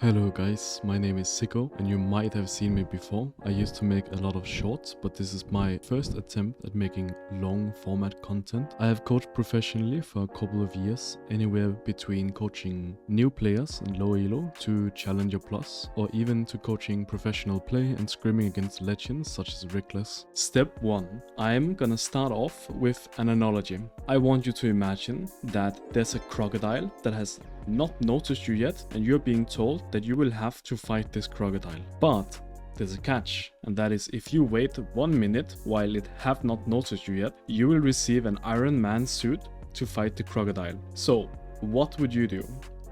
Hello guys, my name is Siko and you might have seen me before. I used to make a lot of shorts, but this is my first attempt at making long format content. I have coached professionally for a couple of years, anywhere between coaching new players in low elo to Challenger Plus, or even to coaching professional play and scrimming against legends such as Rickless. Step 1. I'm gonna start off with an analogy. I want you to imagine that there's a crocodile that has not noticed you yet, and you're being told that you will have to fight this crocodile. But there's a catch, and that is if you wait 1 minute while it have not noticed you yet, you will receive an Iron Man suit to fight the crocodile. So what would you do?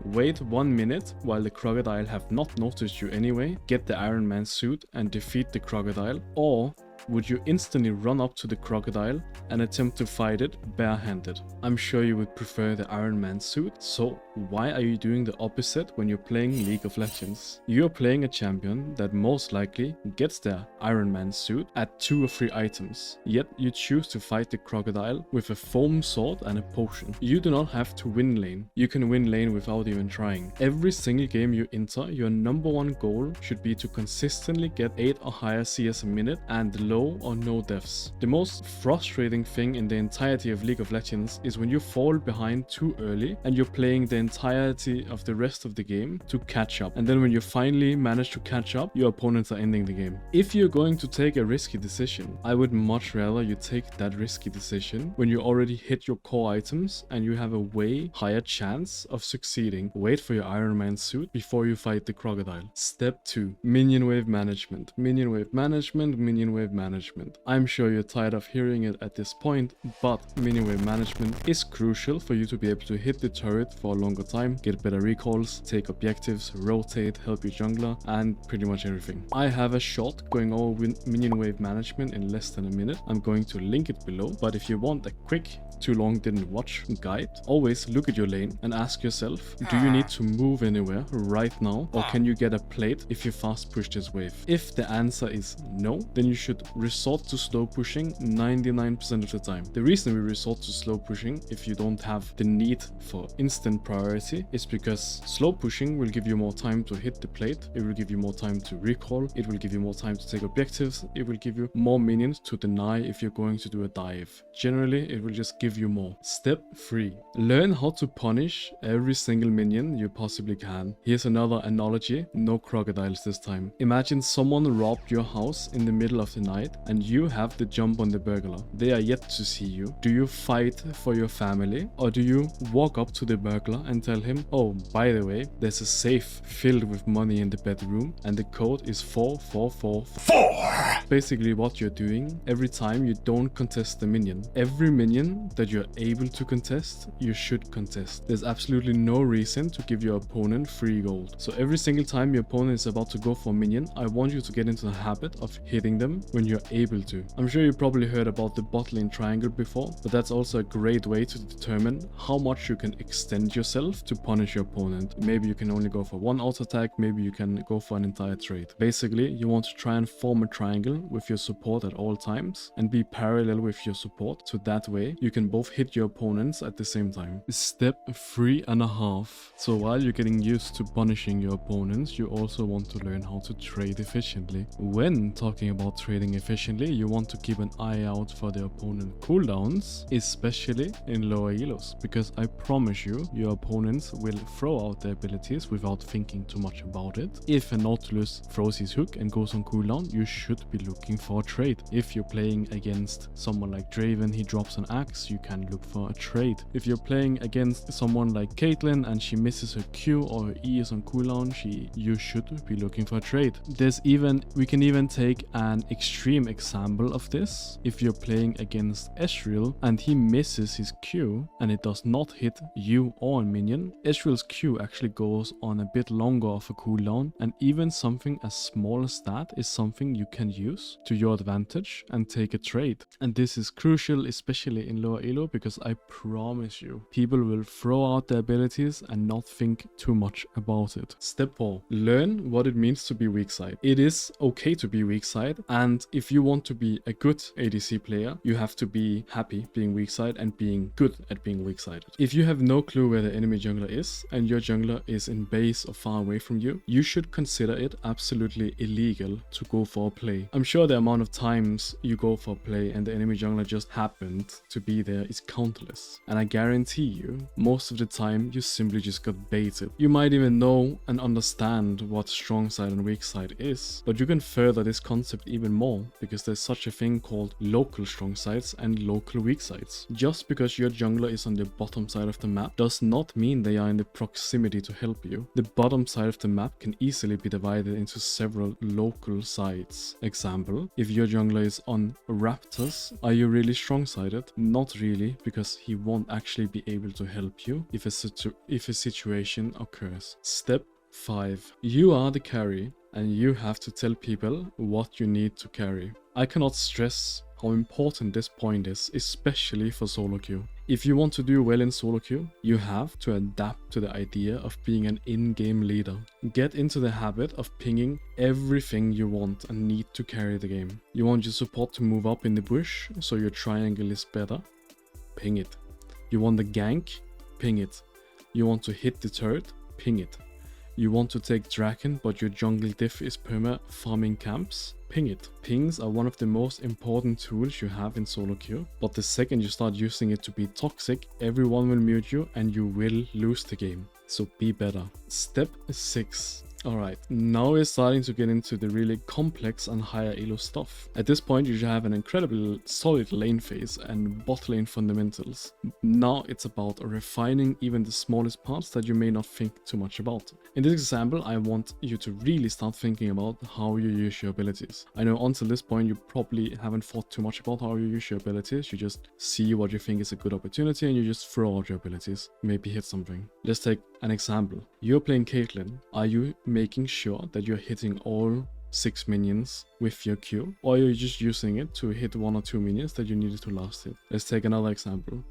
Wait 1 minute while the crocodile have not noticed you anyway, get the Iron Man suit and defeat the crocodile, or would you instantly run up to the crocodile and attempt to fight it barehanded? I'm sure you would prefer the Iron Man suit, so why are you doing the opposite when you're playing League of Legends? You're playing a champion that most likely gets their Iron Man suit at 2 or 3 items, yet you choose to fight the crocodile with a foam sword and a potion. You do not have to win lane. You can win lane without even trying. Every single game you enter, your #1 goal should be to consistently get 8 or higher CS a minute and low or no deaths. The most frustrating thing in the entirety of League of Legends is when you fall behind too early and you're playing the entirety of the rest of the game to catch up. And then when you finally manage to catch up, your opponents are ending the game. If you're going to take a risky decision, I would much rather you take that risky decision when you already hit your core items and you have a way higher chance of succeeding. Wait for your Iron Man suit before you fight the crocodile. Step 2. Minion wave management. Minion wave management, minion wave management. I'm sure you're tired of hearing it at this point, but minion wave management is crucial for you to be able to hit the turret for a longer time, get better recalls, take objectives, rotate, help your jungler, and pretty much everything. I have a shot going over minion wave management in less than a minute. I'm going to link it below, but if you want a quick too long didn't watch guide, always look at your lane and ask yourself, do you need to move anywhere right now, or can you get a plate if you fast push this wave? If the answer is no, then you should resort to slow pushing 99% of the time. The reason we resort to slow pushing if you don't have the need for instant priority is because slow pushing will give you more time to hit the plate, it will give you more time to recall, it will give you more time to take objectives, it will give you more minions to deny if you're going to do a dive. Generally, it will just give you more. Step 3. Learn how to punish every single minion you possibly can. Here's another analogy, no crocodiles this time. Imagine someone robbed your house in the middle of the night and you have the jump on the burglar. They are yet to see you. Do you fight for your family, or do you walk up to the burglar and tell him, oh, by the way, there's a safe filled with money in the bedroom and the code is 4444? Basically what you're doing every time you don't contest the minion. Every minion that you're able to contest, you should contest. There's absolutely no reason to give your opponent free gold. So every single time your opponent is about to go for a minion, I want you to get into the habit of hitting them when you're able to. I'm sure you probably heard about the bot lane triangle before, but that's also a great way to determine how much you can extend yourself to punish your opponent. Maybe you can only go for 1 auto attack, maybe you can go for an entire trade. Basically, you want to try and form a triangle with your support at all times and be parallel with your support, so that way you can both hit your opponents at the same time. Step 3.5. So while you're getting used to punishing your opponents, you also want to learn how to trade efficiently. When talking about trading efficiently, you want to keep an eye out for the opponent cooldowns, especially in lower elos, because I promise you, your opponents will throw out their abilities without thinking too much about it. If a Nautilus throws his hook and goes on cooldown, you should be looking for a trade. If you're playing against someone like Draven, he drops an axe, you can look for a trade. If you're playing against someone like Caitlyn and she misses her Q or her E is on cooldown, you should be looking for a trade. We can even take an extreme example of this. If you're playing against Ezreal and he misses his Q and it does not hit you or a minion, Ezreal's Q actually goes on a bit longer of a cooldown, and even something as small as that is something you can use to your advantage and take a trade. And this is crucial, especially in lower elo, because I promise you, people will throw out their abilities and not think too much about it. Step 4. Learn what it means to be weak side. It is okay to be weak side, and if you want to be a good ADC player, you have to be happy being weak side and being good at being weak sided. If you have no clue where the enemy jungler is and your jungler is in base or far away from you, you should consider it absolutely illegal to go for a play. I'm sure the amount of times you go for a play and the enemy jungler just happened to be there is countless. And I guarantee you, most of the time you simply just got baited. You might even know and understand what strong side and weak side is, but you can further this concept even more because there's such a thing called local strong sides and local weak sides. Just because your jungler is on the bottom side of the map does not mean they are in the proximity to help you. The bottom side of the map can easily be divided into several local sides. Example, if your jungler is on Raptors, are you really strong sided? Not really, because he won't actually be able to help you if a situation occurs. Step 5. You are the carry and you have to tell people what you need to carry. I cannot stress how important this point is, especially for solo queue. If you want to do well in solo queue, you have to adapt to the idea of being an in-game leader. Get into the habit of pinging everything you want and need to carry the game. You want your support to move up in the bush so your triangle is better? Ping it. You want the gank? Ping it. You want to hit the turret? Ping it. You want to take Draken but your jungle diff is perma farming camps? Ping it. Pings are one of the most important tools you have in solo queue, but the second you start using it to be toxic, everyone will mute you and you will lose the game. So be better. Step 6. Alright, now we're starting to get into the really complex and higher elo stuff. At this point you should have an incredible solid lane phase and bot lane fundamentals. Now it's about refining even the smallest parts that you may not think too much about. In this example, I want you to really start thinking about how you use your abilities. I know until this point you probably haven't thought too much about how you use your abilities. You just see what you think is a good opportunity and you just throw out your abilities, maybe hit something. Let's take an example. You're playing Caitlyn. Are you making sure that you're hitting all 6 minions with your Q, or you're just using it to hit 1 or 2 minions that you needed to last hit? Let's take another example.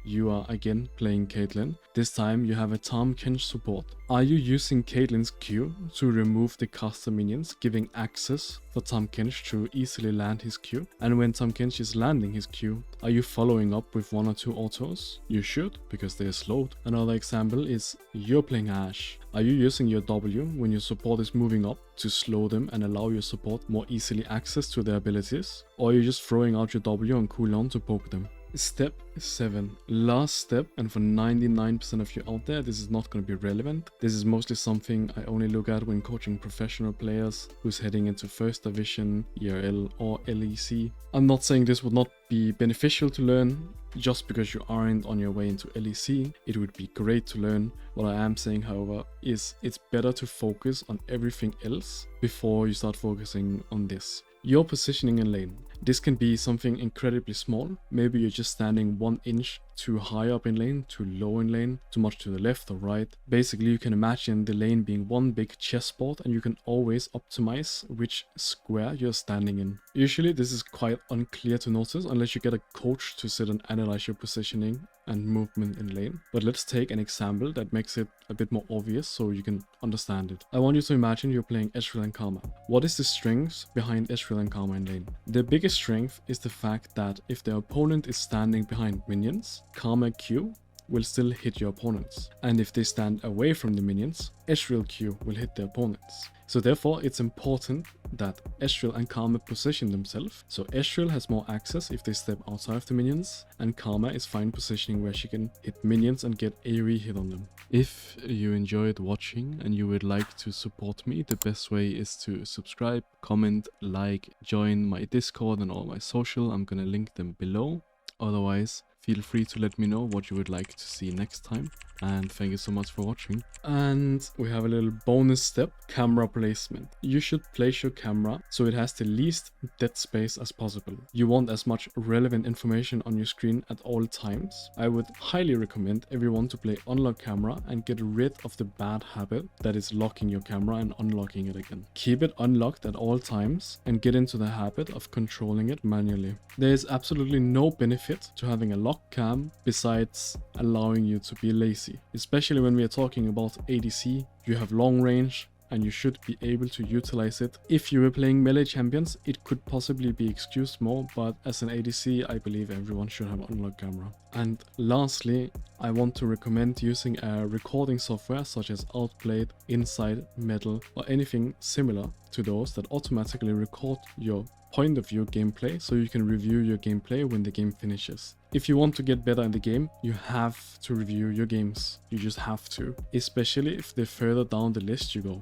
You are again playing Caitlyn. This time you have a Tahm Kench support. Are you using Caitlyn's Q to remove the caster minions, giving access for Tahm Kench to easily land his Q? And when Tahm Kench is landing his Q, are you following up with 1 or 2 autos? You should, because they are slowed. Another example is you're playing Ashe. Are you using your W when your support is moving up to slow them and allow your support more easily access to their abilities? Or are you just throwing out your W on cooldown to poke them? Step 7. Last step, and for 99% of you out there, this is not going to be relevant. This is mostly something I only look at when coaching professional players who's heading into First Division, ERL or LEC. I'm not saying this would not be beneficial to learn just because you aren't on your way into LEC. It would be great to learn. What I am saying, however, is it's better to focus on everything else before you start focusing on this. Your positioning in lane. This can be something incredibly small. Maybe you're just standing 1 inch too high up in lane, too low in lane, too much to the left or right. Basically, you can imagine the lane being one big chessboard and you can always optimize which square you're standing in. Usually, this is quite unclear to notice unless you get a coach to sit and analyze your positioning and movement in lane. But let's take an example that makes it a bit more obvious so you can understand it. I want you to imagine you're playing Ezreal and Karma. What is the strength behind Ezreal and Karma in lane? The biggest strength is the fact that if the opponent is standing behind minions, Karma Q will still hit your opponents. And if they stand away from the minions, Ezreal Q will hit the opponents. So therefore, it's important that Ezreal and Karma position themselves. So Ezreal has more access if they step outside of the minions, and Karma is fine positioning where she can hit minions and get AoE hit on them. If you enjoyed watching and you would like to support me, the best way is to subscribe, comment, like, join my Discord and all my social. I'm gonna link them below. Otherwise, feel free to let me know what you would like to see next time. And thank you so much for watching. And we have a little bonus step, camera placement. You should place your camera so it has the least dead space as possible. You want as much relevant information on your screen at all times. I would highly recommend everyone to play unlock camera and get rid of the bad habit that is locking your camera and unlocking it again. Keep it unlocked at all times and get into the habit of controlling it manually. There is absolutely no benefit to having a lock cam besides allowing you to be lazy. Especially when we are talking about ADC, you have long range and you should be able to utilize it. If you were playing melee champions, it could possibly be excused more, but as an ADC, I believe everyone should have unlocked camera. And lastly, I want to recommend using a recording software such as Outplayed, Insight, Metal, or anything similar to those that automatically record your point of view gameplay so you can review your gameplay when the game finishes. If you want to get better in the game, you have to review your games. You just have to, especially if the further down the list you go.